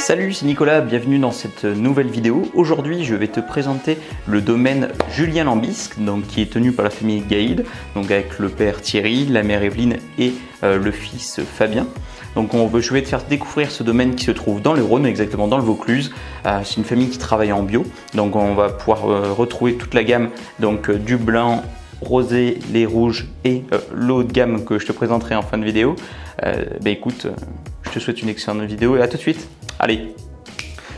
Salut, c'est Nicolas, bienvenue dans cette nouvelle vidéo. Aujourd'hui, je vais te présenter le domaine Julien Lambisque, donc, qui est tenu par la famille Gaïd, donc avec le père Thierry, la mère Evelyne et le fils Fabien. Donc je vais te faire découvrir ce domaine qui se trouve dans le Rhône, exactement dans le Vaucluse. C'est une famille qui travaille en bio, donc on va pouvoir retrouver toute la gamme donc, du blanc, rosé, les rouges et l'eau de gamme que je te présenterai en fin de vidéo. Écoute, je te souhaite une excellente vidéo et à tout de suite. Allez,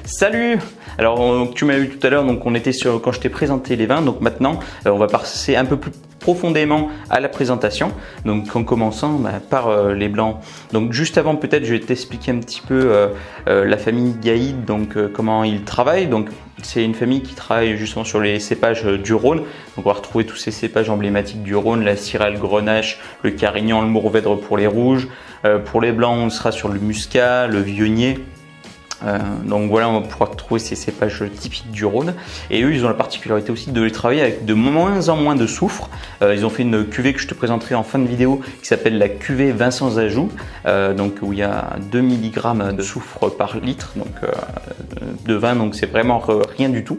salut! Alors tu m'as vu tout à l'heure, donc on était sur quand je t'ai présenté les vins, donc maintenant on va passer un peu plus profondément à la présentation. Donc en commençant par les blancs. Donc juste avant, peut-être je vais t'expliquer un petit peu la famille Gaïd, donc comment ils travaillent. Donc c'est une famille qui travaille justement sur les cépages du Rhône. Donc on va retrouver tous ces cépages emblématiques du Rhône, la Syrah, le Grenache, le Carignan, le Mourvèdre pour les rouges. Pour les blancs, on sera sur le Muscat, le Viognier. Donc voilà, on va pouvoir trouver ces cépages typiques du Rhône. Et eux, ils ont la particularité aussi de les travailler avec de moins en moins de soufre. Ils ont fait une cuvée que je te présenterai en fin de vidéo qui s'appelle la cuvée vin sans ajout, donc où il y a 2 mg de soufre par litre de vin, donc c'est vraiment rien du tout.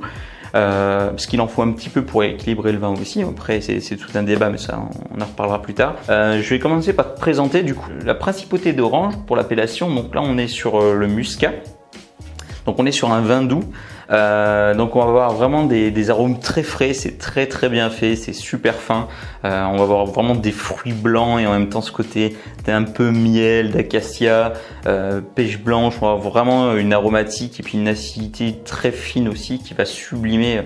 Parce qu'il en faut un petit peu pour équilibrer le vin aussi. Après, c'est tout un débat, mais ça, on en reparlera plus tard. Je vais commencer par te présenter du coup la principauté d'Orange pour l'appellation. Donc là, on est sur le Muscat. Donc on est sur un vin doux, donc on va avoir vraiment des arômes très frais, c'est très bien fait, c'est super fin. On va avoir vraiment des fruits blancs et en même temps ce côté un peu miel, d'acacia, pêche blanche. On va avoir vraiment une aromatique et puis une acidité très fine aussi qui va sublimer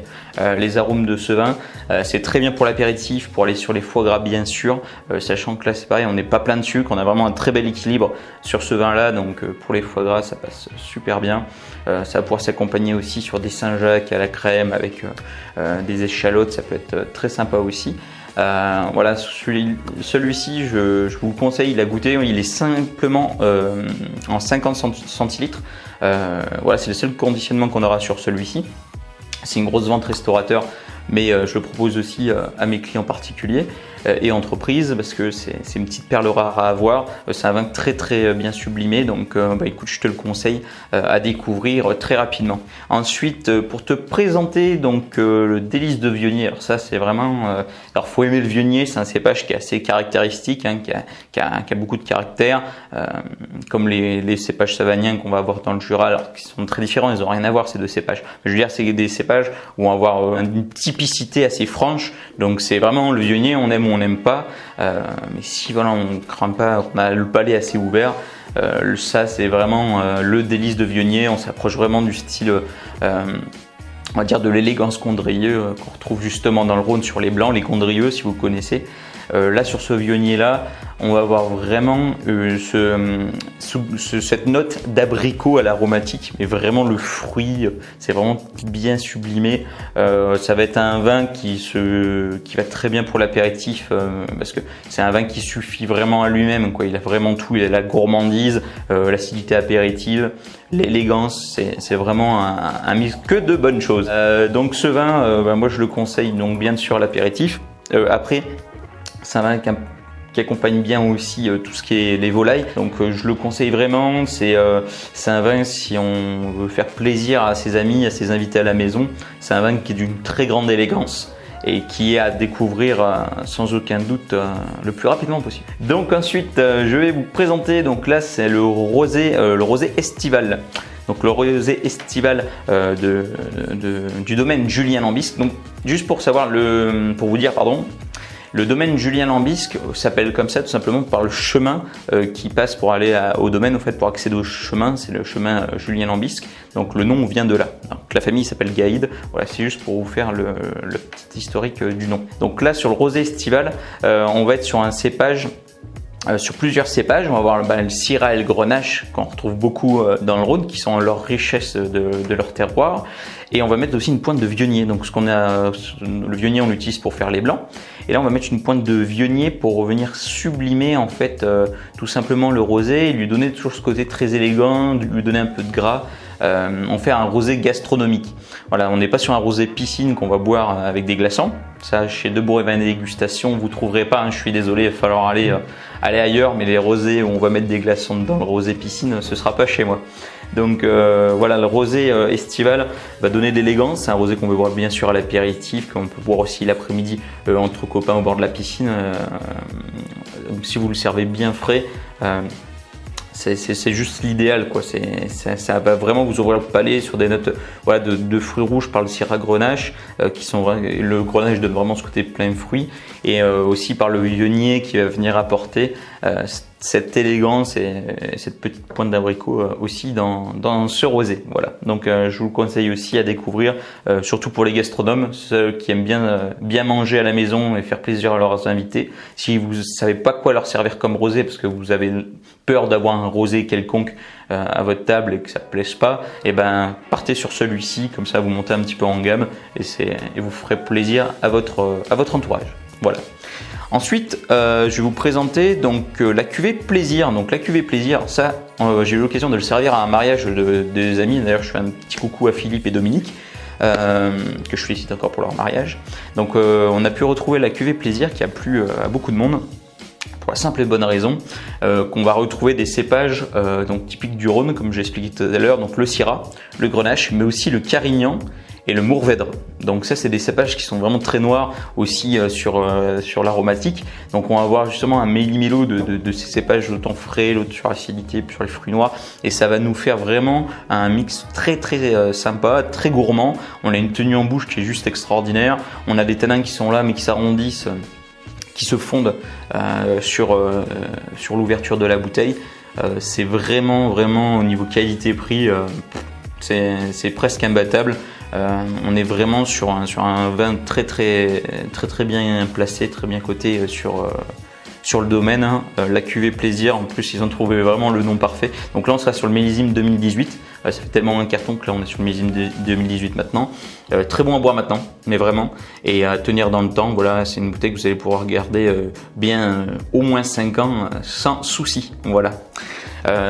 les arômes de ce vin. C'est très bien pour l'apéritif, pour aller sur les foie gras bien sûr, sachant que là c'est pareil, on n'est pas plein de sucre, on a vraiment un très bel équilibre sur ce vin là, donc pour les foie gras ça passe super bien. Ça va pouvoir s'accompagner aussi sur des Saint-Jacques à la crème avec des échalotes, ça peut être très sympa aussi. Voilà, celui-ci, je vous le conseille, il a goûté, il est simplement en 50 centilitres. Voilà, c'est le seul conditionnement qu'on aura sur celui-ci. C'est une grosse vente restaurateur, mais je le propose aussi à mes clients particuliers et entreprises parce que c'est une petite perle rare à avoir. C'est un vin très bien sublimé, donc écoute, je te le conseille à découvrir très rapidement. Ensuite, pour te présenter donc le délice de Viognier. Alors ça, c'est vraiment. Alors faut aimer le Viognier, c'est un cépage qui est assez caractéristique, hein, qui a beaucoup de caractère, comme les cépages savagniens qu'on va avoir dans le Jura, alors qui sont très différents, ils n'ont rien à voir ces deux cépages. Je veux dire, c'est des cépages où on va avoir une typicité assez franche. Donc c'est vraiment le Viognier, on aime ou on n'aime pas, mais si voilà on craint pas, on a le palais assez ouvert, ça c'est vraiment le délice de Viognier. On s'approche vraiment du style on va dire de l'élégance Condrieu qu'on retrouve justement dans le Rhône sur les blancs, les Condrieux si vous connaissez. Là sur ce Viognier là, on va avoir vraiment cette note d'abricot à l'aromatique, mais vraiment le fruit, c'est vraiment bien sublimé. Ça va être un vin qui va très bien pour l'apéritif parce que c'est un vin qui suffit vraiment à lui-même, quoi. Il a vraiment tout, il a la gourmandise, l'acidité apéritive, l'élégance, c'est vraiment un mix que de bonnes choses. Donc ce vin, moi je le conseille donc bien sûr à l'apéritif. Après, c'est un vin qui accompagne bien aussi tout ce qui est les volailles, donc je le conseille vraiment. C'est un vin si on veut faire plaisir à ses amis, à ses invités à la maison. C'est un vin qui est d'une très grande élégance et qui est à découvrir sans aucun doute le plus rapidement possible. Donc ensuite je vais vous présenter, donc là c'est le rosé estival. Donc le rosé estival du domaine Julien Lambisque. Donc juste pour vous dire le domaine Julien Lambisque s'appelle comme ça tout simplement par le chemin qui passe pour aller au domaine. En fait, pour accéder au chemin, c'est le chemin Julien Lambisque. Donc le nom vient de là. Donc la famille s'appelle Gaïd. Voilà, c'est juste pour vous faire le petit historique du nom. Donc là sur le rosé estival, on va être sur un cépage. Sur plusieurs cépages, on va avoir le Syrah et le Grenache qu'on retrouve beaucoup dans le Rhône, qui sont leur richesse de leur terroir. Et on va mettre aussi une pointe de Viognier. Donc le Viognier, on l'utilise pour faire les blancs. Et là, on va mettre une pointe de Viognier pour revenir sublimer en fait tout simplement le rosé et lui donner toujours ce côté très élégant, lui donner un peu de gras. on fait un rosé gastronomique. Voilà, on n'est pas sur un rosé piscine qu'on va boire avec des glaçons. Ça, chez Debourg et Vin et Dégustation, vous trouverez pas, hein, je suis désolé, il va falloir aller ailleurs, mais les rosés où on va mettre des glaçons dedans, le rosé piscine, ce sera pas chez moi. Donc voilà, le rosé estival va donner de l'élégance. C'est un rosé qu'on peut boire bien sûr à l'apéritif, qu'on peut boire aussi l'après-midi entre copains au bord de la piscine. Si vous le servez bien frais, c'est juste l'idéal, quoi. Ça va vraiment vous ouvrir le palais sur des notes, voilà, de fruits rouges par le Syrah Grenache, qui sont le Grenache donne vraiment ce côté plein de fruits, et aussi par le Viognier qui va venir apporter cette élégance et cette petite pointe d'abricot aussi dans ce rosé. Voilà. Donc je vous le conseille aussi à découvrir, surtout pour les gastronomes, ceux qui aiment bien manger à la maison et faire plaisir à leurs invités. Si vous ne savez pas quoi leur servir comme rosé parce que vous avez peur d'avoir un rosé quelconque à votre table et que ça ne plaise pas, et ben partez sur celui-ci, comme ça vous montez un petit peu en gamme et vous ferez plaisir à votre entourage. Voilà. Ensuite, je vais vous présenter donc la cuvée Plaisir. Donc la cuvée Plaisir, ça, j'ai eu l'occasion de le servir à un mariage des amis. D'ailleurs, je fais un petit coucou à Philippe et Dominique, que je félicite encore pour leur mariage. Donc on a pu retrouver la cuvée Plaisir qui a plu à beaucoup de monde. Pour la simple et bonne raison qu'on va retrouver des cépages donc typiques du Rhône, comme j'ai expliqué tout à l'heure, donc le Syrah, le Grenache, mais aussi le Carignan et le Mourvèdre. Donc ça, c'est des cépages qui sont vraiment très noirs aussi sur l'aromatique. Donc on va avoir justement un méli-mélo de ces cépages, l'autant frais, l'autre sur l'acidité, sur les fruits noirs, et ça va nous faire vraiment un mix très sympa, très gourmand. On a une tenue en bouche qui est juste extraordinaire. On a des tanins qui sont là mais qui s'arrondissent, qui se fondent sur l'ouverture de la bouteille. C'est vraiment au niveau qualité-prix, c'est presque imbattable. On est vraiment sur un vin très bien placé, très bien coté sur le domaine, hein. La cuvée Plaisir, en plus ils ont trouvé vraiment le nom parfait. Donc là on sera sur le millésime 2018, ça fait tellement un carton que là on est sur le millésime 2018 maintenant. Très bon à boire maintenant, mais vraiment, et à tenir dans le temps. Voilà, c'est une bouteille que vous allez pouvoir garder bien au moins 5 ans sans souci. Voilà.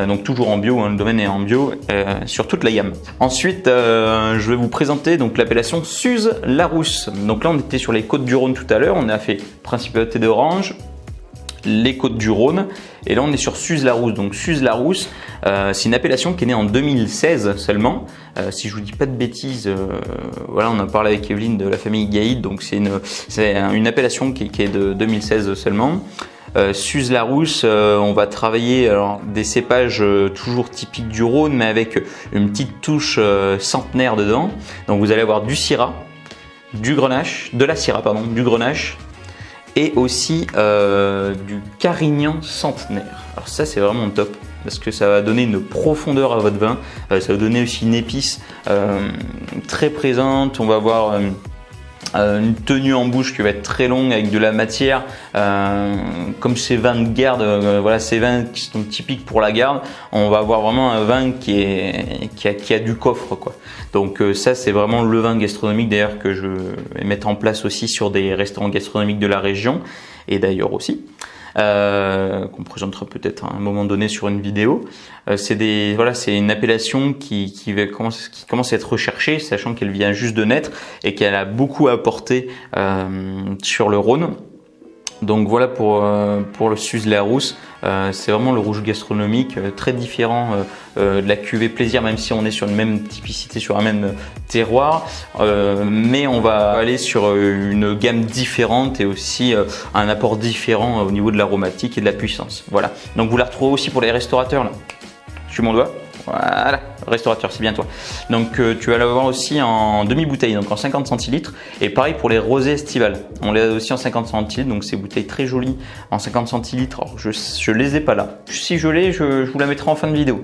Donc toujours en bio, hein, le domaine est en bio sur toute la gamme. Ensuite, je vais vous présenter donc l'appellation Suze-Larousse. Donc là, on était sur les côtes du Rhône tout à l'heure. On a fait Principauté d'Orange, les côtes du Rhône, et là on est sur Suze-Larousse. Donc Suze-Larousse, c'est une appellation qui est née en 2016 seulement. Si je vous dis pas de bêtises, voilà, on a parlé avec Evelyne de la famille Gaïd. Donc c'est une appellation qui est de 2016 seulement. Suze-Larousse, on va travailler des cépages toujours typiques du Rhône, mais avec une petite touche centenaire dedans. Donc vous allez avoir du Syrah, du Grenache, de la Syrah pardon, du Grenache, et aussi du Carignan centenaire. Alors ça, c'est vraiment top parce que ça va donner une profondeur à votre vin. Ça va donner aussi une épice très présente. On va avoir une tenue en bouche qui va être très longue avec de la matière, comme ces vins de garde, voilà, ces vins qui sont typiques pour la garde. On va avoir vraiment un vin qui a du coffre, quoi. Donc ça, c'est vraiment le vin gastronomique d'ailleurs que je vais mettre en place aussi sur des restaurants gastronomiques de la région et d'ailleurs aussi. Qu'on présentera peut-être à un moment donné sur une vidéo. C'est une appellation qui commence à être recherchée, sachant qu'elle vient juste de naître et qu'elle a beaucoup apporté sur le Rhône. Donc voilà pour le Suze-Larousse. C'est vraiment le rouge gastronomique, très différent de la cuvée Plaisir, même si on est sur une même typicité, sur un même terroir, mais on va aller sur une gamme différente et aussi un apport différent au niveau de l'aromatique et de la puissance. Voilà. Donc vous la retrouvez aussi pour les restaurateurs là. Je suis mon doigt. Voilà, restaurateur, c'est bien toi. Donc tu vas l'avoir aussi en demi-bouteille, donc en 50 centilitres. Et pareil pour les rosés estivales. On les a aussi en 50 centilitres, donc ces bouteilles très jolies en 50 centilitres. Alors, je les ai pas là. Si je l'ai, je vous la mettrai en fin de vidéo.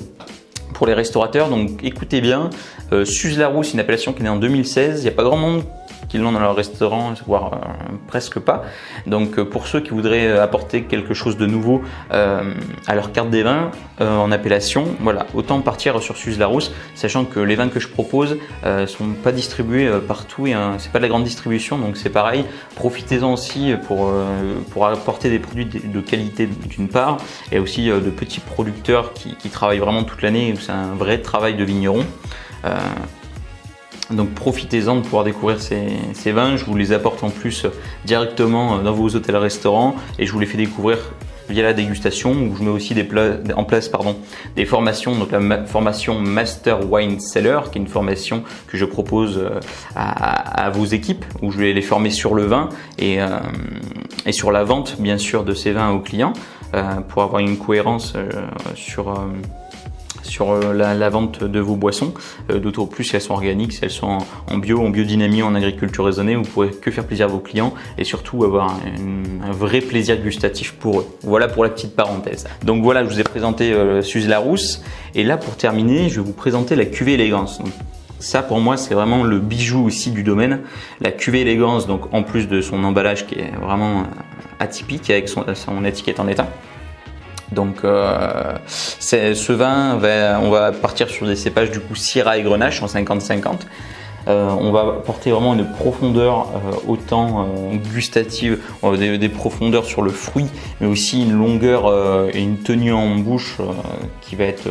Pour les restaurateurs, donc écoutez bien, Suze-Larousse, une appellation qui est née en 2016. Il n'y a pas grand monde qui l'ont dans leur restaurant, voire presque pas. Donc pour ceux qui voudraient apporter quelque chose de nouveau à leur carte des vins en appellation, voilà, autant partir sur Suze-Larousse, sachant que les vins que je propose sont pas distribués partout, et c'est pas de la grande distribution, donc c'est pareil. Profitez-en aussi pour apporter des produits de qualité d'une part, et aussi de petits producteurs qui travaillent vraiment toute l'année, c'est un vrai travail de vigneron. Donc profitez-en de pouvoir découvrir ces vins. Je vous les apporte en plus directement dans vos hôtels-restaurants et je vous les fais découvrir via la dégustation, où je mets aussi en place des formations, donc la formation Master Wine Cellar, qui est une formation que je propose à vos équipes, où je vais les former sur le vin et sur la vente bien sûr de ces vins aux clients, pour avoir une cohérence sur la vente de vos boissons, d'autant plus si elles sont organiques, si elles sont en bio, en biodynamie, en agriculture raisonnée, vous pourrez que faire plaisir à vos clients et surtout avoir un vrai plaisir gustatif pour eux. Voilà pour la petite parenthèse. Donc voilà, je vous ai présenté Suze Larousse et là pour terminer, je vais vous présenter la cuvée élégance. Donc, ça pour moi c'est vraiment le bijou aussi du domaine, la cuvée élégance, donc en plus de son emballage qui est vraiment atypique avec son étiquette en étain. Donc ce vin, on va partir sur des cépages du coup Syrah et Grenache en 50-50. On va apporter vraiment une profondeur autant gustative, des profondeurs sur le fruit, mais aussi une longueur et une tenue en bouche qui va être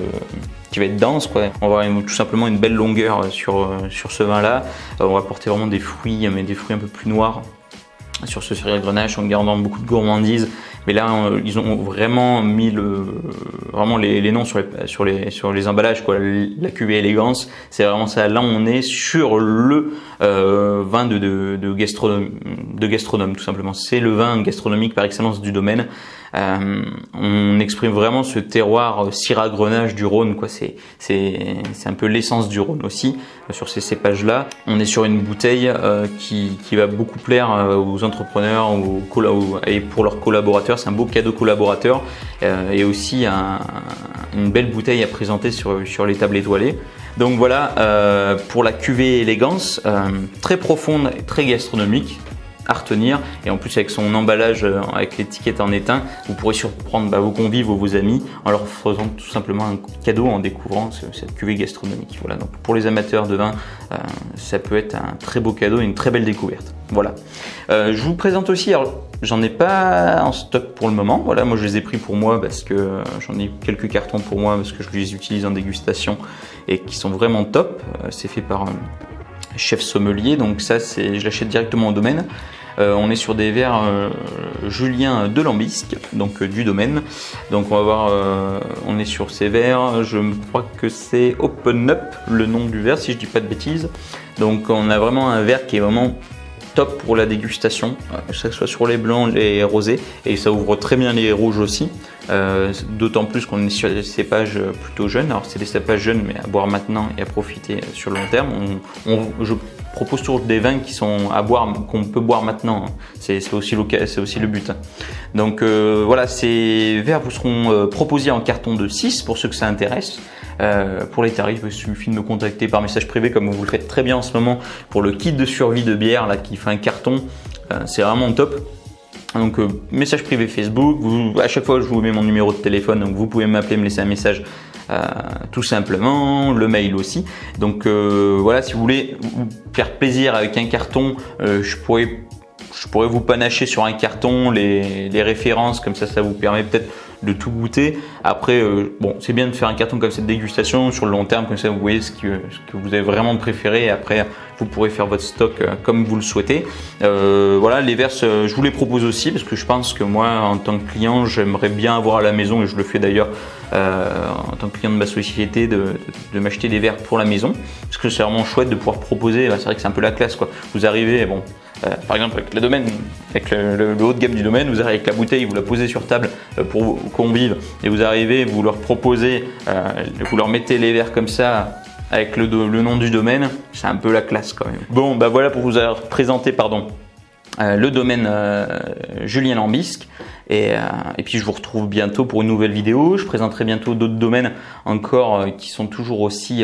dense, quoi. On va avoir tout simplement une belle longueur sur ce vin là. On va apporter vraiment des fruits, mais des fruits un peu plus noirs sur ce Syrah et Grenache en gardant beaucoup de gourmandise. Mais là, ils ont vraiment mis les noms sur les emballages, quoi. La cuvée élégance, c'est vraiment ça. Là, on est sur le vin de gastronome, tout simplement. C'est le vin gastronomique par excellence du domaine. On exprime vraiment ce terroir Syrah Grenache du Rhône, quoi. C'est un peu l'essence du Rhône aussi sur ces cépages-là. On est sur une bouteille qui va beaucoup plaire aux entrepreneurs et pour leurs collaborateurs. C'est un beau cadeau collaborateur et aussi une belle bouteille à présenter sur les tables étoilées. Donc voilà pour la cuvée élégance, très profonde et très gastronomique à retenir, et en plus avec son emballage avec l'étiquette en étain, vous pourrez surprendre vos convives ou vos amis en leur faisant tout simplement un cadeau en découvrant cette cuvée gastronomique. Voilà, donc pour les amateurs de vin, ça peut être un très beau cadeau et une très belle découverte. Voilà. Je vous présente aussi, alors j'en ai pas en stock pour le moment, voilà, moi je les ai pris pour moi parce que j'en ai quelques cartons pour moi parce que je les utilise en dégustation et qui sont vraiment top. C'est fait par chef sommelier, donc ça je l'achète directement au domaine. On est sur des verres Julien de Lambisque, donc du domaine. Donc on va voir, on est sur ces verres, je crois que c'est Open Up le nom du verre si je dis pas de bêtises. Donc on a vraiment un verre qui est vraiment top pour la dégustation, que ce soit sur les blancs, les rosés, et ça ouvre très bien les rouges aussi, d'autant plus qu'on est sur des cépages plutôt jeunes. Alors c'est des cépages jeunes mais à boire maintenant et à profiter sur le long terme. Je propose toujours des vins qui sont à boire, qu'on peut boire maintenant, c'est aussi le but. Donc voilà, ces verres vous seront proposés en carton de 6 pour ceux que ça intéresse. Pour les tarifs, il suffit de me contacter par message privé comme vous le faites très bien en ce moment pour le kit de survie de bière là, qui fait un carton, c'est vraiment top. Donc message privé Facebook, à chaque fois je vous mets mon numéro de téléphone, donc vous pouvez m'appeler, me laisser un message tout simplement, le mail aussi. Donc voilà, si vous voulez vous faire plaisir avec un carton, je pourrais vous panacher sur un carton les références, comme ça vous permet peut-être de tout goûter. Après, bon, c'est bien de faire un carton comme cette dégustation sur le long terme, comme ça vous voyez ce que vous avez vraiment préféré. Et après, vous pourrez faire votre stock comme vous le souhaitez. Voilà, les verres, je vous les propose aussi parce que je pense que moi, en tant que client, j'aimerais bien avoir à la maison, et je le fais d'ailleurs en tant que client de ma société, de m'acheter des verres pour la maison, parce que c'est vraiment chouette de pouvoir proposer. C'est vrai que c'est un peu la classe, quoi. Vous arrivez, bon. Par exemple avec le domaine, avec le haut de gamme du domaine, vous arrivez avec la bouteille, vous la posez sur table pour vos convives et vous arrivez, vous leur proposez, vous leur mettez les verres comme ça avec le nom du domaine, c'est un peu la classe quand même. Bon, voilà pour vous avoir présenté le domaine Julien Lambisque. Et puis je vous retrouve bientôt pour une nouvelle vidéo. Je présenterai bientôt d'autres domaines encore qui sont toujours aussi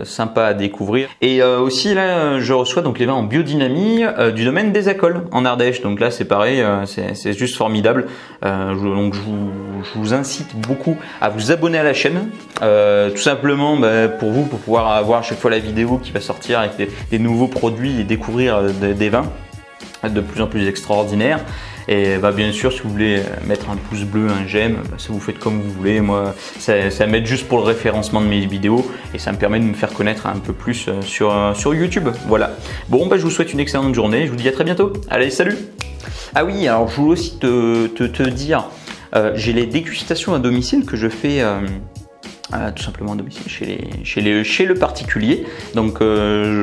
sympas à découvrir. Et aussi là, je reçois donc les vins en biodynamie du domaine des Acoles en Ardèche. Donc là, c'est pareil, c'est juste formidable. Donc je vous incite beaucoup à vous abonner à la chaîne, tout simplement pour pouvoir avoir à chaque fois la vidéo qui va sortir avec des nouveaux produits et découvrir des vins de plus en plus extraordinaires. Et bien sûr, si vous voulez mettre un pouce bleu, un j'aime, ça vous faites comme vous voulez. Moi, ça m'aide juste pour le référencement de mes vidéos et ça me permet de me faire connaître un peu plus sur YouTube. Voilà. Bon, je vous souhaite une excellente journée. Je vous dis à très bientôt. Allez, salut! Ah oui, alors je voulais aussi te dire, j'ai les dégustations à domicile que je fais tout simplement à domicile chez le particulier. Donc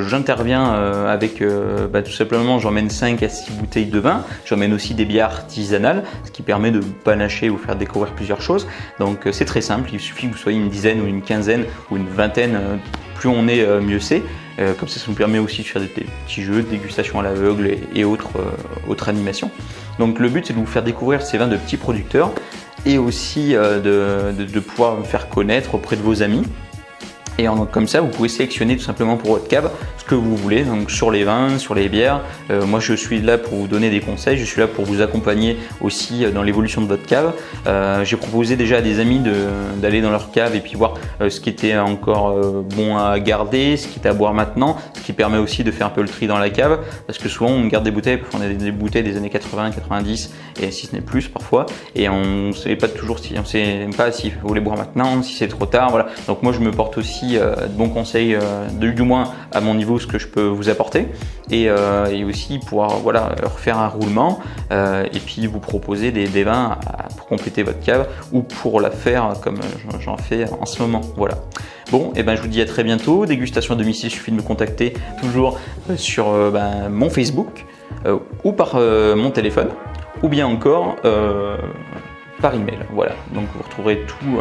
j'interviens avec tout simplement, j'emmène 5 à 6 bouteilles de vin, j'emmène aussi des bières artisanales, ce qui permet de panacher ou faire découvrir plusieurs choses. Donc c'est très simple, il suffit que vous soyez une dizaine ou une quinzaine ou une vingtaine, plus on est mieux c'est. Comme ça nous permet aussi de faire des petits jeux, de dégustation à l'aveugle et autres animations. Donc le but c'est de vous faire découvrir ces vins de petits producteurs et aussi de pouvoir me faire connaître auprès de vos amis. Et comme ça, vous pouvez sélectionner tout simplement pour votre cave ce que vous voulez, donc sur les vins, sur les bières. Moi, je suis là pour vous donner des conseils, je suis là pour vous accompagner aussi dans l'évolution de votre cave. J'ai proposé déjà à des amis d'aller dans leur cave et puis voir ce qui était encore bon à garder, ce qui était à boire maintenant, ce qui permet aussi de faire un peu le tri dans la cave, parce que souvent on garde des bouteilles, on a des bouteilles des années 80, 90 et si ce n'est plus parfois, et on ne sait pas toujours si on sait pas si vous voulez boire maintenant, si c'est trop tard, voilà. Donc moi je me porte aussi de bons conseils, du moins à mon niveau, ce que je peux vous apporter, et aussi pouvoir refaire un roulement et puis vous proposer des vins pour compléter votre cave ou pour la faire comme j'en fais en ce moment. Voilà. Bon, je vous dis à très bientôt. Dégustation à domicile, il suffit de me contacter toujours sur mon Facebook ou par mon téléphone, ou bien encore par email. Voilà, donc vous retrouverez tout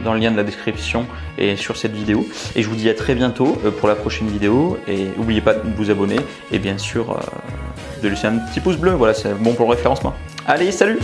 dans le lien de la description et sur cette vidéo. Et je vous dis à très bientôt pour la prochaine vidéo. Et n'oubliez pas de vous abonner et bien sûr de laisser un petit pouce bleu. Voilà, c'est bon pour le référencement. Allez, salut!